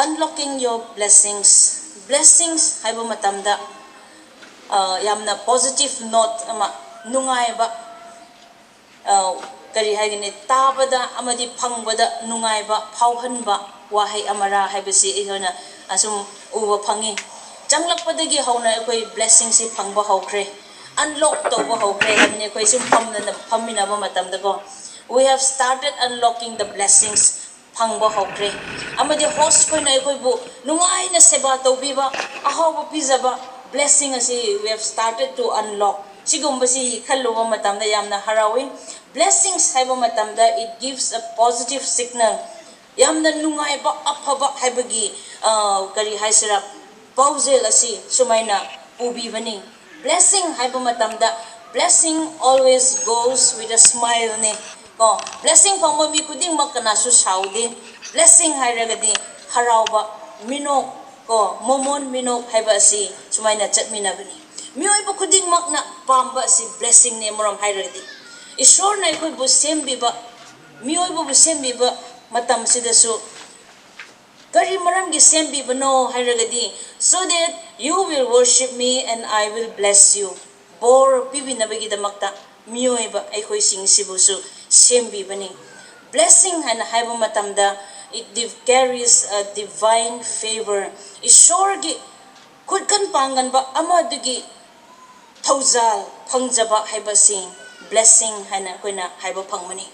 unlocking your blessings. Blessings haiba matamda yamna positive note ama nungai ba kari haigini tabada amadi phangbada nungai ba phauhanba wahai amara haibasi ihona asum uba phangi changlakpadagi hauna ekoi blessings si phangba hawkre unlock toba hawkre hamne ekoi sum phamina ba matamda ko we have started unlocking the blessings phangba hawkre amadi host koina ekoi bu nungai na seba tobiba ahaw pizaba blessing asi we have started to unlock sigumba si khalluwa matamda yamna harawing blessings haiba matamda it gives a positive signal yamna nungai ba aphaba haibagi kari haisira pauzel asi sumaina ubi bani blessing haiba matamda blessing always goes with a smile ne ko blessing phangma mi kuding makana su saude blessing hairagadi harawba minok ko momon minok haiba si sumaina chatmina bani mioi bu kuding makna pamba si blessing ne moram hairagadi ishor na ikoi bu sembiba mioi bu sembiba matam sidasu kari maram gi sembiba no hairagadi so that you will worship me and I will bless you bor pibinabagi damakta mioi ba ikoi sing sibusu sembibani blessing hana haiba matamda it carries a divine favor ishor gi khudkan pangan ba amadugi thauzal phangjaba haiba sing blessing hana koina haiba phangmani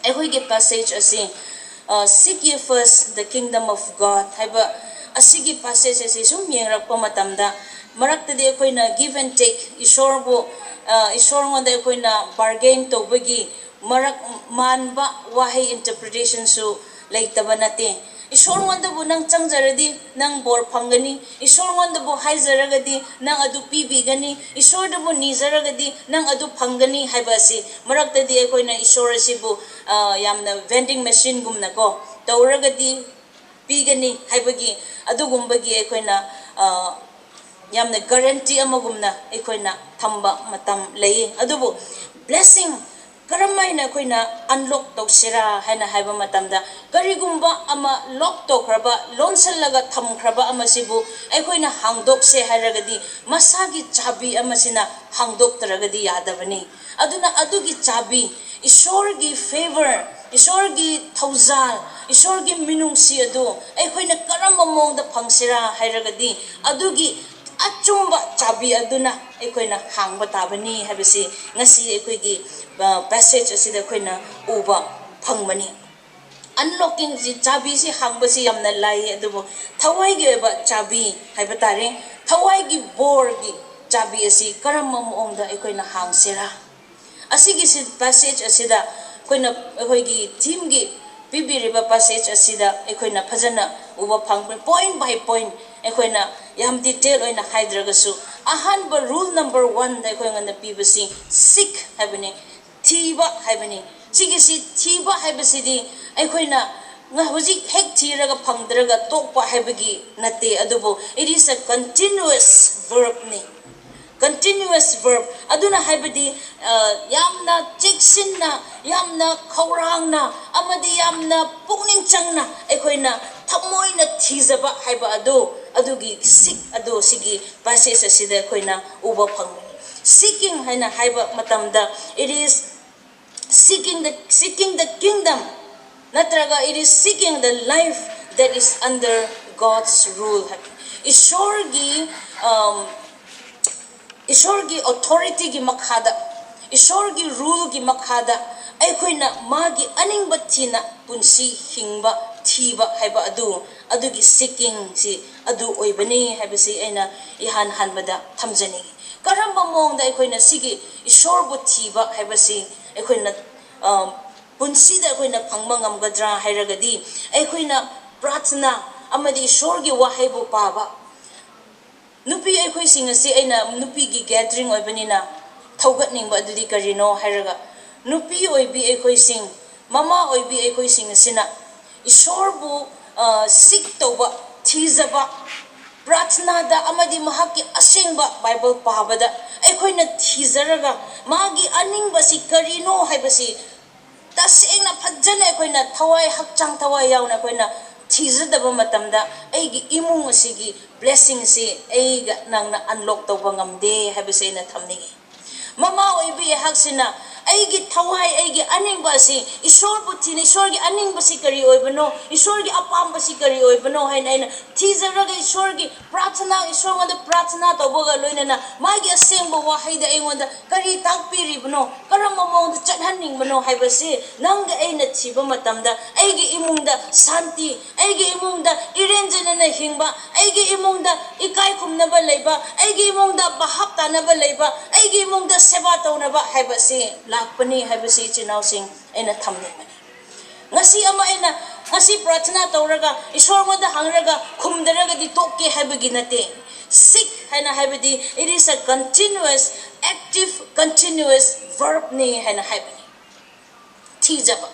ekoi gi passage asi seek ye first the kingdom of God haiba asigi passage asi sum yengrak pa matamda marakta de koina give and take ishorbu ishor ngonda koina bargain to bagi marak manba wahi interpretation su laitaba nate ishor ngonda bu nang changjaradi nang bor phangani ishor ngonda bu haijaragadi nang adu pibigani ishor da bu nijaragadi nang adu phangani haibasi marakta de koina ishor asibu yamna vending machine gumna ko tawragadi pigani haibagi adu gumbagi koina yamna guarantee amagumna ekoina thamba matam lei adubu blessing karamaina koina unlock toksira haina haiba matamda karigumba ama lock tokraba lonsallaga thamkraba amasibu ekoina hangdokse hairagadi masagi chabi amasina hangdok taragadi yadabani aduna adugi chabi ishorgi favor ishorgi thauzal ishorgi minungsi adu ekoina karamba mongda phangsira hairagadi adugi achumba chabi aduna ekoina hangba tabani habisi ngasi ekoigi passage asida koina uba phangmani unlocking ji chabi si hangbasi yamna lai adubo thawai ge ba chabi haiba tare thawai gi bor gi chabi asi karamma moongda ekoina hangsira asigi si passage asida koina ekoigi team gi bibiriba passage asida ekoina phajana uba phangbe point by point ekoina yam detail oina haidragasu ahanba rule number 1 da ekoi ngana pibasi seek habani thiba habani sigisi thiba habasi di ekoina nga hoji hek thiraga phangdraga tokpa habagi nate adubo it is a continuous verb ni continuous verb aduna haibadi yamna cheksinna yamna khawrangna amadi yamna pukning changna ekoina thamoina thizaba haiba adu adugi seek adu sigi passage asida koina uba phangmani seeking haina haiba matamda it is seeking the kingdom natraga it is seeking the life that is under God's rule ishorgi authority gi makhada ishorgi rule gi makhada aikoina magi aningba thina punsi hingba thiba haiba adugi seeking si adu oibani haibasi aina ihan hanbada thamjani karamba mongda aikoina sigi ishorbu thiba haibasi aikoina punsi da aikoina phangba ngamgadra hairagadi aikoina prarthana amadi ishorgi wahaibu paba nupi aikoi singasi aina nupi gi gathering oibanina thaugatningba adudi karino hairaga nupi oibi aikoi sing mama oibi aikoi singasina ishorbu seek toba thizaba prarthana da amadi mahaki asengba bible pabada aikoina thizaraga magi aningba si karino haibasi tasengna phajjana aikoina thawai hakchang thawai yauna aikoina thizadaba matamda aigi imung asigi blessing si aiga nangna unlock tawba ngamde habise na thamningi mama oibi haksina aigi thawai aigi aningba si ishor buthina ishor gi aningba si kari oibano ishor gi apamba si kari oibano haina aina thizaraga ishor gi ishor ngada prathana tawbaga loinana magi asengba wahaida aingonda kari takpiribano karamba mawda chathanningbano haibasi nanga aina thiba matamda aigi imungda santi aigi imungda irenjanana hingba aigi imungda ikai khumnaba leiba aigi imungda bahap tanaba leiba aigi imungda seba tawnaba haibasi lakpani haibasi chinau sing aina thamningbani ngasi ama aina ngasi prathana tawraga ishor ngoda hangraga khumdaraga di tokke haibagi nate seek haina haibadi it is a continuous active continuous verb ni haina haibani thijaba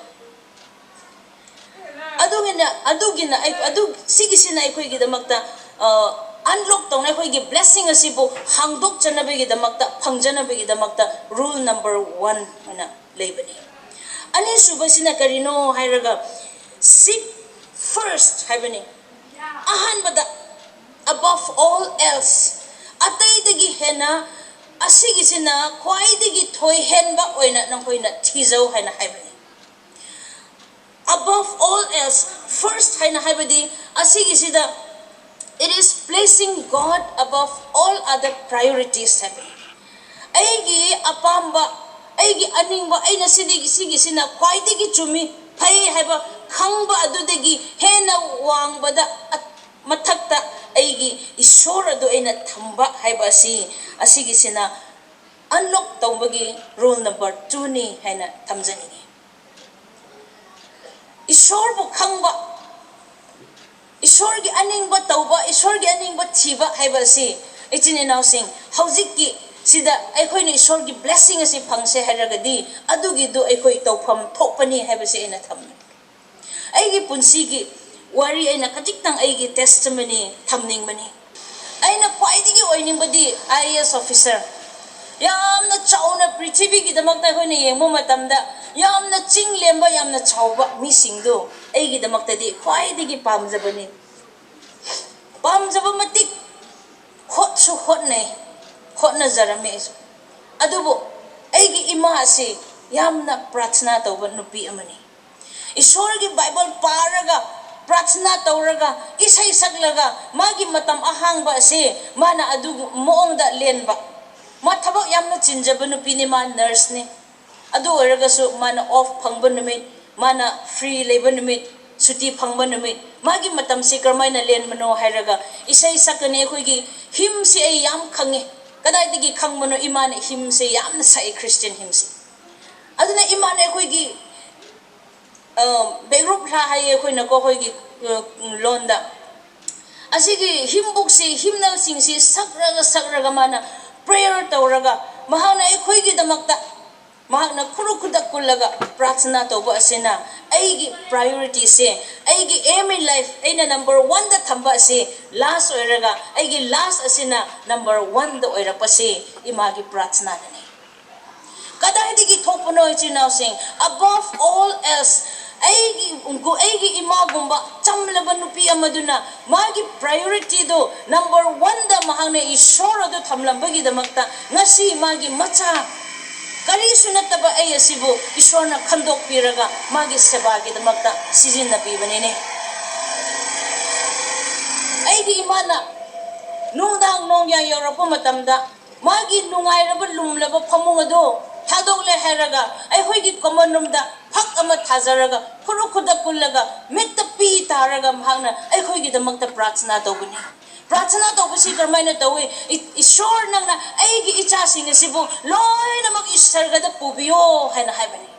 sigisina aikoi gidamakta unlock tawna aikoi gi blessing asibu hangdok chanabegi damakta phangjanabegi damakta rule number 1 hana leibani ani subasina karino hairaga seek first haibani ahanbada above all else ataidagi hena asigisina khwaidagi thoi henba oina nanghoina thijau haina haibani above all else first haina haibadi asigisida it is placing God above all other priorities haibani aigi apamba aigi aningba aina sigisina khwaidagi chumi phai haiba khangba adudagi hena wangbada mathakta aigi ishor adu aina thamba haiba asigisina unlock tawbagi rule number 2 ni haina thamjani ishor bu khangba ishor gi aningba tawba ishor gi aningba thiba haiba ichine now sing haujiki sida aikoi ni ishor gi blessing asi phangse hairagadi adugi du aikoi tawpham thopani haiba ina thamni aigi punsi gi wari aina kajiktang aigi testimony thamning mani aina khwaidigi oiningbadi IAS officer yamna chauna prithvi gi damakta hoine yengmo matamda yamna chinglemba yamna chauba mi singdo aigi damakta di khwaidigi pamjabani pamjaba matik hotsu hotnai hotna jarame adubo aigi ima ase yamna prathna tawba nupi amani ishor gi bible paraga prathna tawraga isai saklaga magi matam ahangba ase mana adu moongda lenba ma thabak yamna chinjaba nupi ni ma nurse ni adu oragasu mana off phangba numit mana free labor numit suti phangba numit magi matam se karmaina len mano hairaga isai sakane khoi gi him se ai yam khange kadai digi khangmano imane him se yamna sai Christian him se aduna imane khoi gi begroup la haye khoi na ko khoi gi londa asigi himbuk se himnal sing se sakraga mana prayer tawraga mahana khoi gi damakta mahakna khurukudak kullaga prathna tawba asena aigi priority se aigi aim in life aina number 1 da thamba se last oiraga aigi last asena number 1 da oirapa se imagi prathna nani kadai digi thopno ichina sing above all else aigi ima gumba chamlaba nupi amaduna magi priority do number 1 da mahakna ishora do thamlambagi damakta ngasi magi macha kari sunataba ay asibu ishorna khandok piraga magi sebagi damakta sizin na pibanine aigi imana nungdang nongya yorapa matamda magi nungairaba lumlaba phamungado thadokle hairaga ai hoigi common room da phak ama thajaraga khurukhuda kullaga metta pi taraga mahakna ai hoigi damakta prathna tawbani prathana tawbasi karmaina tawi ishor nangna aigi icha sing asibu loina mag isargada pubiyo haina haibani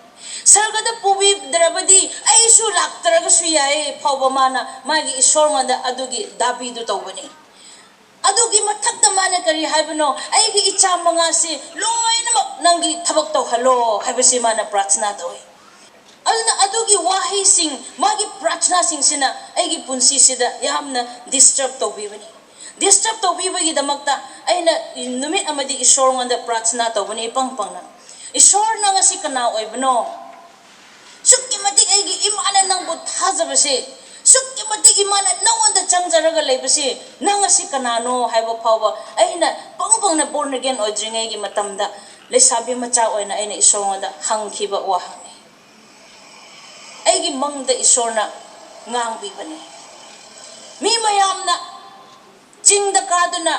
sargada pubi drabadi aisu laktaraga suyae phawba mana magi ishor ngada adugi dabi du tawbani adugi mathakta mana kari haibano aigi icha mangasi loina mag nangi thabak taw halo haibasi mana prathana tawi alna adugi wahi sing magi prathana sing sina aigi punsi sida yamna disturb tawbibani disturb tawbibagi damakta aina numit amadi ishor nganda prathna tawbani pangpangna ishor na ngasi kana oibno sukki matik aigi imana nangbu thajabase sukki ꯃꯇꯤꯛ ꯏꯃꯥꯅ ꯅꯉꯣꯟꯗ ꯆꯪꯖꯔꯒ ꯂꯩꯕꯁꯤ ꯅꯪ ꯑꯁꯤ ꯀꯅꯥꯅꯣ ꯍꯥꯏꯕ ꯐꯥꯎꯕ ꯑꯩꯅ ꯄꯪ born again ꯑꯣꯏꯗ꯭ꯔꯤꯉꯩꯒꯤ ꯃꯇꯝꯗ ꯂꯩꯁꯥꯕꯤ ꯃꯆꯥ ꯑꯣꯏꯅ ꯑꯩꯅ ꯏꯁꯣꯔꯉꯣꯟꯗ ꯍꯪꯈꯤꯕ ꯋꯥꯍꯪꯅꯤ ꯑꯩꯒꯤ ꯃꯪꯗ ꯏꯁꯣꯔꯅ ꯉꯥꯡꯕꯤꯕꯅꯤ ꯃꯤ ꯃꯌꯥꯝꯅ ꯆꯤꯡꯗ ꯀꯥꯗꯨꯅ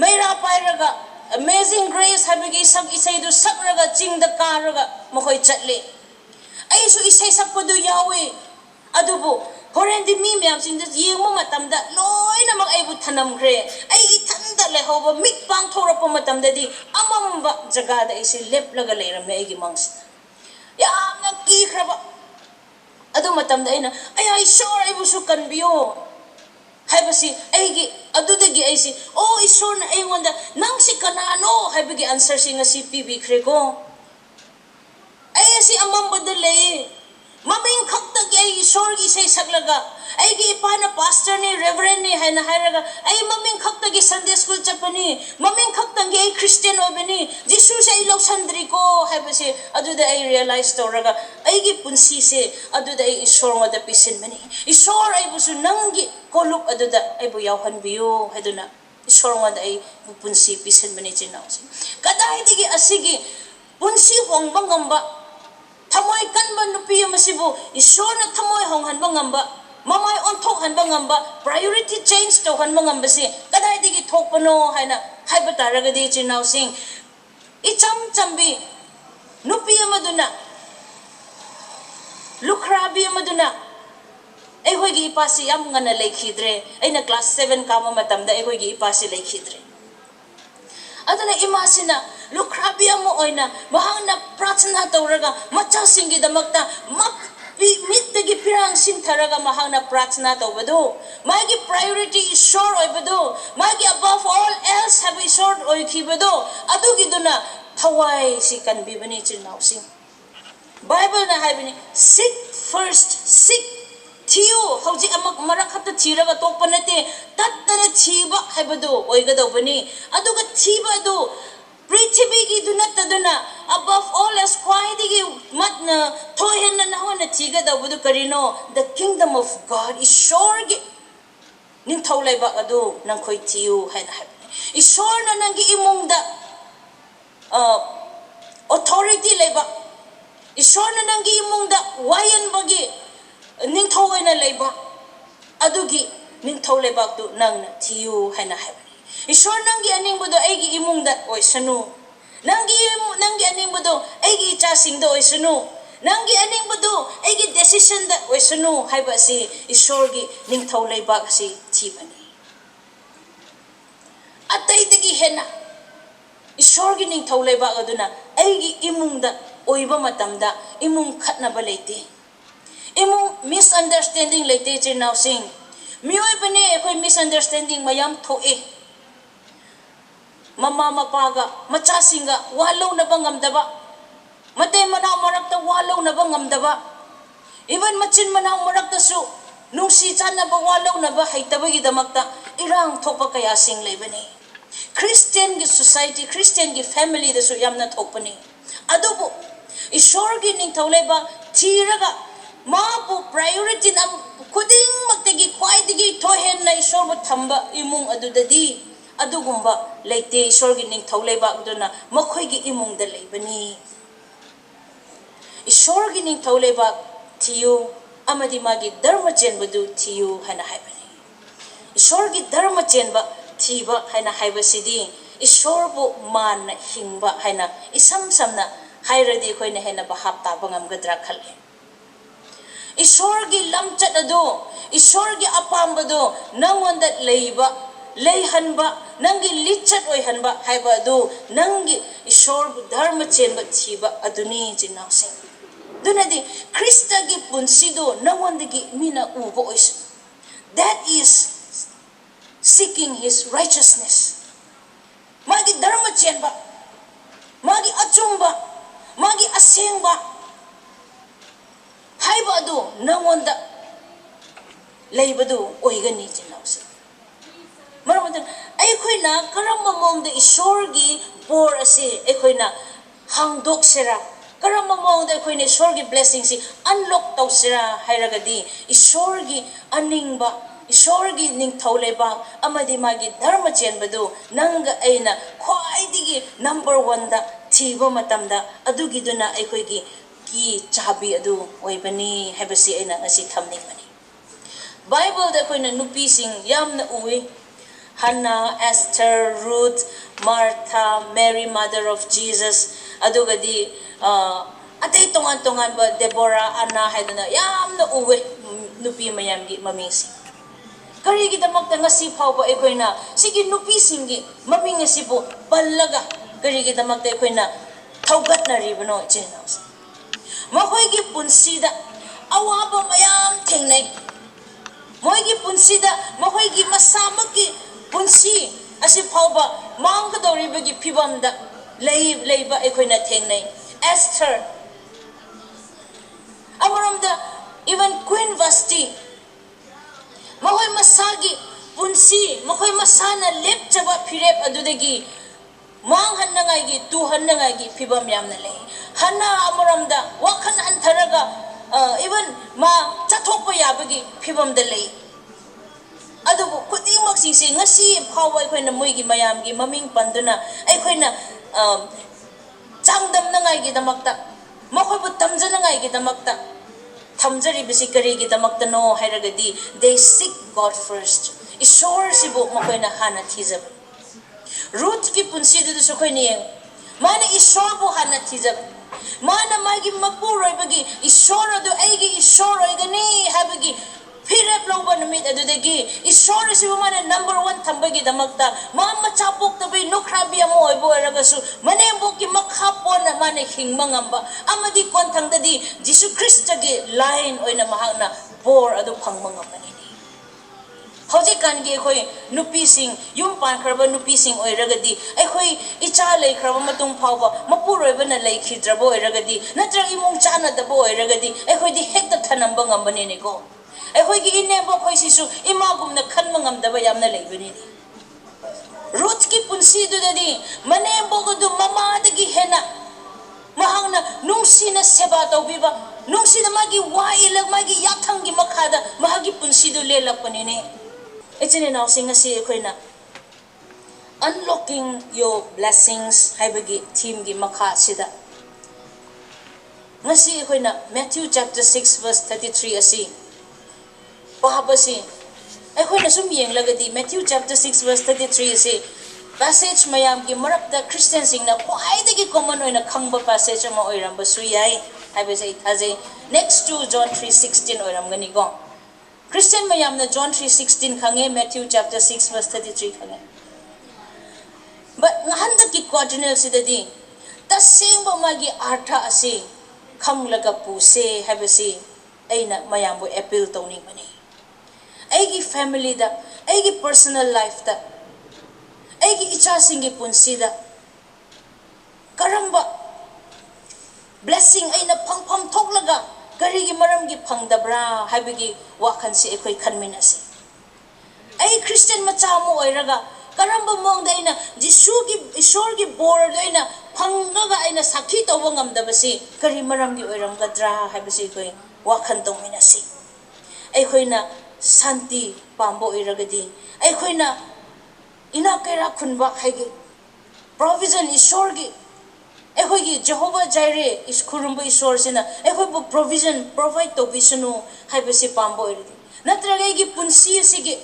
ꯃꯩꯔꯥ ꯄꯥꯏꯔꯒ Amazing Grace ꯍꯥꯏꯕꯒꯤ ꯏꯁꯩꯗꯨ ꯁꯛꯔꯒ ꯆꯤꯡꯗ ꯀꯥꯔꯒ ꯃꯈꯣꯏ ꯆꯠꯂꯤ ꯑꯩꯁꯨ ꯏꯁꯩ ꯁꯛꯄꯗꯨ ꯌꯥꯎꯏ ꯑꯗꯨꯕꯨ ꯍꯣꯔꯦꯟꯗꯤ ꯃꯤ ꯃꯌꯥꯝꯁꯤꯡꯗ ꯌꯦꯡꯕ ꯃꯇꯝꯗ ꯂꯣꯏꯅꯃꯛ ꯑꯩꯕꯨ ꯊꯅꯝꯈ꯭ꯔꯦ ꯑꯩ ꯏꯊꯟꯇ ꯂꯩꯍꯧꯕ ꯃꯤꯠ ꯄꯥꯡꯊꯣꯔꯛꯄ ꯃꯇꯝꯗꯗꯤ ꯑꯃꯝꯕ ꯖꯒꯥꯗ ꯑꯩꯁꯦ ꯂꯦꯞꯂꯒ ꯂꯩꯔꯝꯃꯦ ꯑꯩꯒꯤ ꯃꯪꯁꯤꯗ ꯌꯥꯝꯅ ꯀꯤꯈ꯭ꯔꯕ ꯑꯗꯨ ꯃꯇꯝꯗ ꯑꯩꯅ ꯑꯌꯥ ꯏꯁꯣꯔ ꯑꯩꯕꯨꯁꯨ ꯀꯟꯕꯤꯌꯣ 하이버시 에이기 아두데기 에이시 오 이소는 에이원다 낭시 까나노 하이버기 안서시 ngasi 피비크레고 에이시 암맘버들레 마밍 칵다기 에이 이소르기 세 삭라가 에이기 이파나 파스터니 레버런니 하이나 하이라가 에이 마밍 칵다기 선데 스쿨 잡으니 마밍 칵다기 에이 크리스티안 오베니 지수세 에이 록산드리고 하이버시 아두데 에이 리얼라이즈 토라가 에이기 분시세 아두데 에이 이소르마다 피신메니 이소르 에이부수 낭기 콜룩 아두다 에이부 야우한비요 하두나 이소르마다 에이 분시 피신메니 지나오시 까다이디기 아시기 분시 홍방감바 타모이 깐바 누피 마시부 이소르나 타모이 홍한바 감바 마마이 온톡 한바 감바 priority change to 한바 감바시 까다이디기 톡바노 하이나 하이바 따라가디 지나오싱 이참참비 누피 아마두나 루크라비 아마두나 에고기 이파시 얌가나 레키드레 에이나 클래스 7 까마 마탐다 에고기 이파시 레키드레 아드나 이마시나 루크라비 아모 오이나 마항나 프라츠나 토라가 마차싱기다막다 막 미트기 피랑 신타라가 마항나 프라츠나 토바도 마기 priority is sure 오이바도 마기 above all else have is sure 오이키바도 아두기도나 타와이 시간 비바니 지나오싱 바이블나 하이바니 seek first seek 티오 hauji amak marakhatta thiraga tokpa nate tattana thiba haibado oigadobani aduga thiba do prithibigi dunattaduna above all as kwaidigi matna thohenna nahona thigadobadu karino the kingdom of God is sorgi ningthaulaiba adu nangkhoi thiu haina haibani isorna nangi imungda authority leiba isorna nangi imungda wayan bagi ꯅꯤꯡꯊꯧ ꯂꯩꯕ ꯑꯗꯨꯒꯤ ꯅꯤꯡꯊꯧ ꯂꯩꯕꯥꯛꯇꯨ ꯅꯪꯅ ꯊꯤꯌꯨ ꯍꯥꯏꯅ ꯍꯥꯏꯕꯅꯤ ꯏꯁꯣꯔ ꯅꯪꯒꯤ ꯑꯅꯤꯡꯕꯗꯣ ꯑꯩꯒꯤ ꯏꯃꯨꯡꯗ ꯑꯣꯏꯁꯅꯨ ꯅꯪꯒꯤ ꯑꯅꯤꯡꯕꯗꯣ ꯑꯩꯒꯤ ꯏꯆꯥꯁꯤꯡꯗ ꯑꯣꯏꯁꯅꯨ ꯅꯪꯒꯤ ꯑꯅꯤꯡꯕꯗꯣ ꯑꯩꯒꯤ ꯗꯦꯁꯤꯁꯟꯗ ꯑꯣꯏꯁꯅꯨ ꯍꯥꯏꯕ ꯑꯁꯤ ꯏꯁꯣꯔꯒꯤ ꯅꯤꯡꯊꯧ ꯂꯩꯕꯥꯛ ꯑꯁꯤ ꯊꯤꯕꯅꯤ ꯑꯇꯩꯗꯒꯤ ꯍꯦꯟꯅ ꯏꯁꯣꯔꯒꯤ ꯅꯤꯡꯊꯧ ꯂꯩꯕꯥꯛ ꯑꯗꯨꯅ ꯑꯩꯒꯤ ꯏꯃꯨꯡꯗ ꯑꯣꯏꯕ ꯃꯇꯝꯗ ꯏꯃꯨꯡ ꯈꯠꯅꯕ ꯂꯩꯇꯦ imung misunderstanding leite chinaw sing mioi bane khoi misunderstanding mayam thoe mama mapaga macha singa walo na bangamdaba mate manaw marakta walo na bangamdaba even machin manaw marakta su nungsi chana ba walo na ba haitabagi damakta irang thopa kaya sing lebani Christian gi society Christian gi family da su yamna thopani adubu ishor gi ning tholeba thiraga 마부 priority nam kuding magtagi kwaidigi thohen na isor mo thamba imung adudadi adugumba leite isor gi ning tholeba aduna makhoi gi imung da leibani isor gi ning tholeba thiyu amadi magi dharma chenbadu thiyu hana haibani isor gi dharma chenba thiba hana haibasidi isor bu man hingba hana isam samna hairadi khoina hena bahap ta bangam gadra khale Isorgi lamchat ado, isorgi apambado, nangonda leiba, leihanba, nangi lichat oihanba, haiba ado, nangi isor dharma chenba thiba aduni jinasing. Dunadi Krista gi punsido nangonda gi mina ubo ois. That is seeking his righteousness. Magi dharma chenba, magi achumba, magi asengba. 하이바도 나원다 레이바도 오이가니 지나오세 여러분들 아이코이나 그런 몸도 이소르기 보르시 아이코이나 항독세라 karamba mawngda aikoina ishorgi blessing si unlock tawsira hairagadi ishorgi aningba ishorgi ningthau lebak amadi magi dharma chenbadu nanga aina khwaidigi number 1 da thiba matamda adugiduna aikoigi ki chabi adu oibani habasi aina ngasi thamningmani Bible da aikoina nupi sing yamna uwi Hannah, Esther, Ruth, Martha, Mary, mother of Jesus, adugadi atay tongan-tongan ba Deborah, Anna, haidana yamna uwi nupi mayamgi mamingsi. Karigi damakta ngasi pawba aikoina sige nupi singi mamingasi po balaga karigi damakta aikoina thaugat na ribano ichinaus. Makoygi punsida awaba mayam thengnay. Moygi punsida makoygi masamaki punsi asi pawba mangkadoribagi pibamda leiba aikoina thengnay. Esther amaramda even Queen Vashti makoy masagi punsi makoy masana lepchaba phirep adudagi manghan nangaygi tuhan nangaygi pibam yamna lei hana amaramda wakhan antharaga even ma chathokpa yabagi pibamda lei adubu khudingmak singse ngasi phawa aikoina moigi mayamgi maming panduna aikoina changdam nangaygi damakta makoybu tamjanangaygi damakta thamjari bisi karigi damakta no hairagadi they seek God first ishor sibu makoyna hana thijab Ruth ki punsi du su koyni mana ishor bu hana thijab mana magi mapuroi bagi ishor adu aigi ishor oigani habagi phirep loba numit adudagi ishor sibu mana number 1 thambagi damakta mama chapok tabai nukhrabi amo oibo eragasu mane boki makhapon mana hingmangamba amadi konthangdadi Jesus Christ gi line oina mahakna bor adu phangmangambani Hoji kangi akhoi nupi sing yum pan khraba nupi sing oiragadi akhoi icha lei khraba matung phawba mapuroi na lei khidrabo oiragadi natra imung chana dabo oiragadi akhoi di hekta thanamba ngambani ne ko akhoi gi inebo khoi sisu imagum na khanma ngamdaba yamna leibani ni Ruth ki punsi du dadi manebo go du mama dagi hena mahangna nungsina seba tawbiba nungsina magi wailag magi yathangi makhada mahagi punsi du lelapani ne Echine now singa si akoina unlocking your blessings haibagi theme gi makha sida ngasi akoina Matthew chapter 6 verse 33 asi pahabasi akoina sum yenglagadi Matthew chapter 6 verse 33 asi passage mayam gi marakta Christian singna khwaidagi common oina khangba passage ama oiramba su yai haibasi thaje next to John 3:16 oiram gani go Christian mayam na John 3:16 khange Matthew chapter 6 verse 33 khange but ngahanda ki quadrennial sidadi tasengba magi artha ase khanglaga puse habasi aina mayam bo appeal tawning mani aigi family da aigi personal life da aigi icha singi punsi da karamba blessing aina phangpham thoklaga karigi maramgi phangdabra haibigi wakhansi ekoi khanminasi ai Christian machamu oiraga karamba mongda aina jisugi ishorgi board aina phanglaga aina sakhi tawba ngamdabasi kari maramgi oiramgadra haibasi ekoi wakhan tawminasi aikoina santi pambo oiragadi aikoina ina kaira khunba haigi provision ishorgi Ehogi Jehovah Jireh is kurumba isor sina ehoibu provision provide to bisunu haibasi pambo iridi natraga igi punsi asigi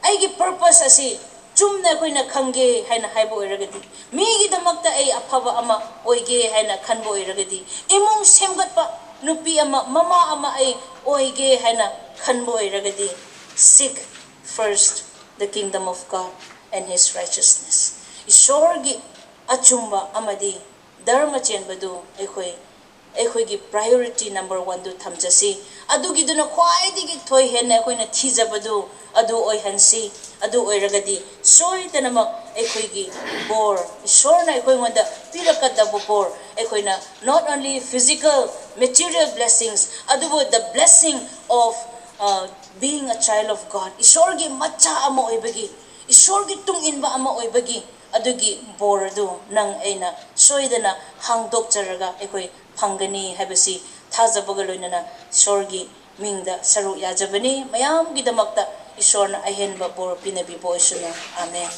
aigi purpose asi chumna koina khange haina haibo iragadi migi damakta ai aphaba ama oige haina khanbo iragadi imung semgatpa nupi ama mama ama ai oige haina khanbo iragadi seek first the kingdom of God and his righteousness isorgi achumba amadi dharma chenbadu ekhoi gi priority number 1 du thamjasi adugi duna khwaidigi thoi hena koina thijabadu adu oihansi adu oiragadi soitanama ekhoi gi bor ishorna ekhoi ngonda pirakadabu bor ekhoina not only physical material blessings adubu the blessing of being a child of God ishorgi macha ama oibagi ishorgi tung inba ama oibagi ꯑꯗꯨꯒꯤ ꯕꯣꯔ ꯑꯗꯨ ꯅꯪ ꯑꯩꯅ ꯁꯣꯏꯗꯅ ꯍꯥꯡꯗꯣꯛꯆꯔꯒ ꯑꯩꯈꯣꯏ ꯐꯪꯒꯅꯤ ꯍꯥꯏꯕꯁꯤ ꯊꯥꯖꯕꯒ ꯂꯣꯏꯅꯅ ꯏꯁꯣꯔꯒꯤ ꯃꯤꯡꯗ ꯁꯔꯨꯛ ꯌꯥꯖꯕꯅꯤ ꯃꯌꯥꯝꯒꯤꯗꯃꯛꯇ ꯏꯁꯣꯔꯅ ꯑꯍꯦꯟꯕ ꯕꯣꯔ ꯄꯤꯅꯕꯤꯕ ꯑꯣꯏꯁꯅꯨ ꯑꯥꯃꯦꯟ